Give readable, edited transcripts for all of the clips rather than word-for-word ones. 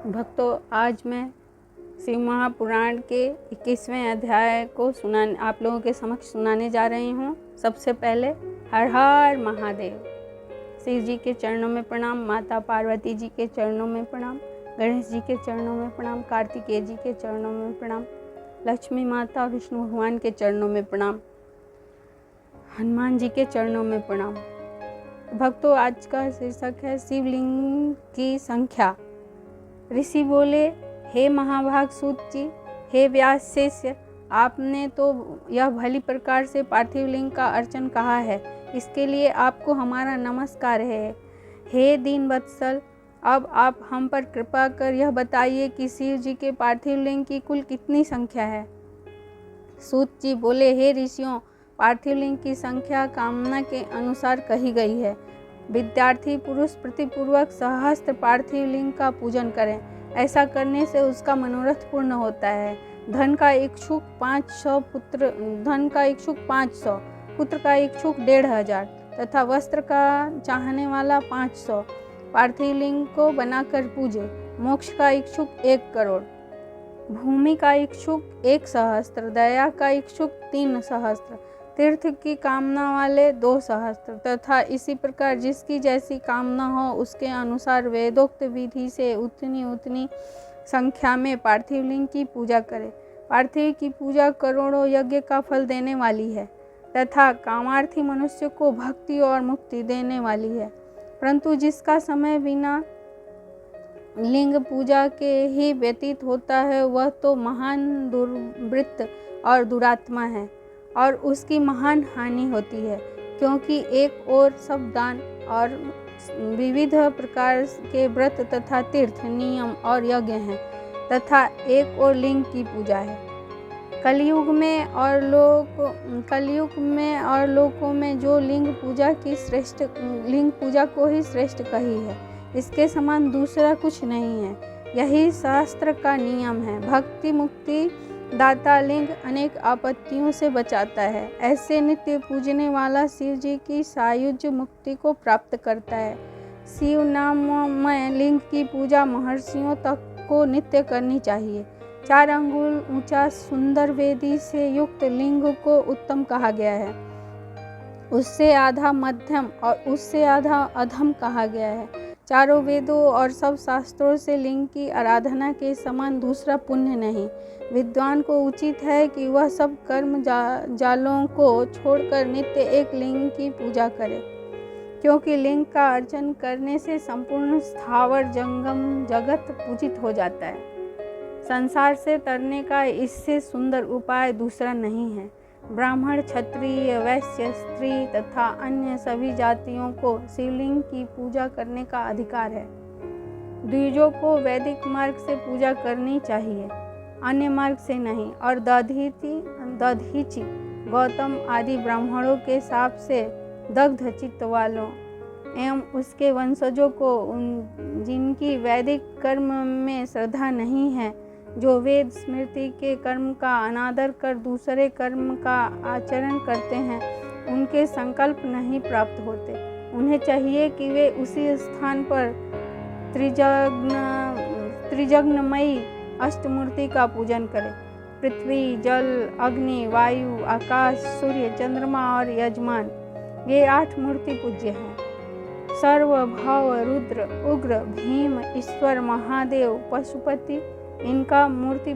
भक्तों, आज मैं शिव महापुराण के 21वें अध्याय को आप लोगों के समक्ष सुनाने जा रही हूँ। सबसे पहले हर हर महादेव। शिव जी के चरणों में प्रणाम, माता पार्वती जी के चरणों में प्रणाम, गणेश जी के चरणों में प्रणाम, कार्तिकेय जी के चरणों में प्रणाम, लक्ष्मी माता विष्णु भगवान के चरणों में प्रणाम, हनुमान जी के चरणों में प्रणाम। भक्तों, आज का शीर्षक है शिवलिंग की संख्या। ऋषि बोले, हे महाभाग सूत जी, हे व्यास शिष्य, आपने तो यह भली प्रकार से पार्थिव लिंग का अर्चन कहा है, इसके लिए आपको हमारा नमस्कार है। हे दीन वत्सल, अब आप हम पर कृपा कर यह बताइए कि शिव जी के पार्थिव लिंग की कुल कितनी संख्या है। सूत जी बोले, हे ऋषियों, पार्थिव लिंग की संख्या कामना के अनुसार कही गई है। विद्यार्थी पुरुष प्रतिपूर्वक सहस्त्र पार्थिव लिंग का पूजन करें, ऐसा करने से उसका मनोरथ पूर्ण होता है। धन का इच्छुक 500 पुत्र, पुत्र का इच्छुक 1500 तथा वस्त्र का चाहने वाला 500 पार्थिव लिंग को बनाकर पूजे। मोक्ष का इच्छुक 1 करोड़, भूमि का इच्छुक 1 सहस्त्र, दया का इच्छुक 3 सहस्त्र, तीर्थ की कामना वाले 2 सहस्त्र तथा इसी प्रकार जिसकी जैसी कामना हो उसके अनुसार वेदोक्त विधि से उतनी संख्या में पार्थिव लिंग की पूजा करें। पार्थिव की पूजा करोड़ों यज्ञ का फल देने वाली है तथा कामार्थी मनुष्य को भक्ति और मुक्ति देने वाली है। परंतु जिसका समय बिना लिंग पूजा के ही व्यतीत होता है वह तो महान दुर्वृत्त और दुरात्मा है और उसकी महान हानि होती है, क्योंकि एक और सब दान और विविध प्रकार के व्रत तथा तीर्थ नियम और यज्ञ हैं तथा एक और लिंग की पूजा है। कलयुग में और लोकों में जो लिंग पूजा को ही श्रेष्ठ कही है, इसके समान दूसरा कुछ नहीं है। यही शास्त्र का नियम है। भक्ति मुक्ति दाता लिंग अनेक आपत्तियों से बचाता है। ऐसे नित्य पूजने वाला शिव जी की सायुज्य मुक्ति को प्राप्त करता है। शिव नाममय लिंग की पूजा महर्षियों तक को नित्य करनी चाहिए। 4 अंगुल ऊंचा सुंदर वेदी से युक्त लिंग को उत्तम कहा गया है। उससे आधा मध्यम और उससे आधा अधम कहा गया है। चारों वेदों और सब शास्त्रों से लिंग की आराधना के समान दूसरा पुण्य नहीं। विद्वान को उचित है कि वह सब कर्म जालों को छोड़कर नित्य एक लिंग की पूजा करे, क्योंकि लिंग का अर्चन करने से संपूर्ण स्थावर जंगम जगत पूजित हो जाता है। संसार से तरने का इससे सुंदर उपाय दूसरा नहीं है। ब्राह्मण, क्षत्रिय, वैश्य, स्त्री तथा अन्य सभी जातियों को शिवलिंग की पूजा करने का अधिकार है। द्विजों को वैदिक मार्ग से पूजा करनी चाहिए, अन्य मार्ग से नहीं। और दधीचि, गौतम आदि ब्राह्मणों के शाप से दग्ध चित्त वालों एवं उसके वंशजों को जिनकी वैदिक कर्म में श्रद्धा नहीं है, जो वेद स्मृति के कर्म का अनादर कर दूसरे कर्म का आचरण करते हैं, उनके संकल्प नहीं प्राप्त होते। उन्हें चाहिए कि वे उसी स्थान पर त्रिजग्नमयी अष्टमूर्ति का पूजन करें। पृथ्वी, जल, अग्नि, वायु, आकाश, सूर्य, चंद्रमा और यजमान, ये 8 मूर्ति पूज्य हैं। सर्वभव, रुद्र, उग्र, भीम, ईश्वर, महादेव, पशुपति, इनका मूर्ति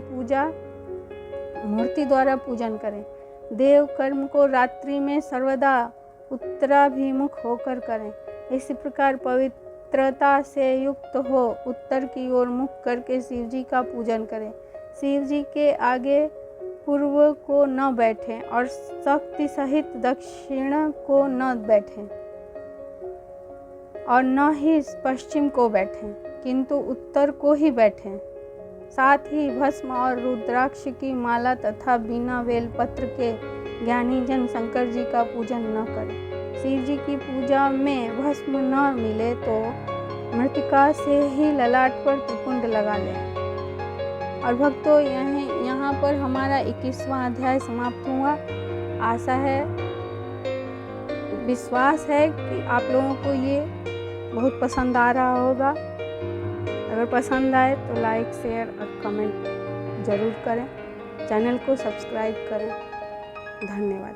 द्वारा पूजन करें। देव कर्म को रात्रि में सर्वदा उत्तराभिमुख होकर करें। इसी प्रकार पवित्रता से युक्त हो उत्तर की ओर मुख करके शिव जी का पूजन करें। शिव जी के आगे पूर्व को न बैठें और शक्ति सहित दक्षिण को न बैठें और न ही पश्चिम को बैठें, किंतु उत्तर को ही बैठें। साथ ही भस्म और रुद्राक्ष की माला तथा बिना बेलपत्र के ज्ञानी जन शंकर जी का पूजन न करें। शिव जी की पूजा में भस्म न मिले तो मृतिका से ही ललाट पर त्रिपुंड लगा लें। और भक्तों, यहाँ पर हमारा 21वां अध्याय समाप्त हुआ। आशा है, विश्वास है कि आप लोगों को ये बहुत पसंद आ रहा होगा। अगर पसंद आए तो लाइक, शेयर और कमेंट ज़रूर करें। चैनल को सब्सक्राइब करें। धन्यवाद।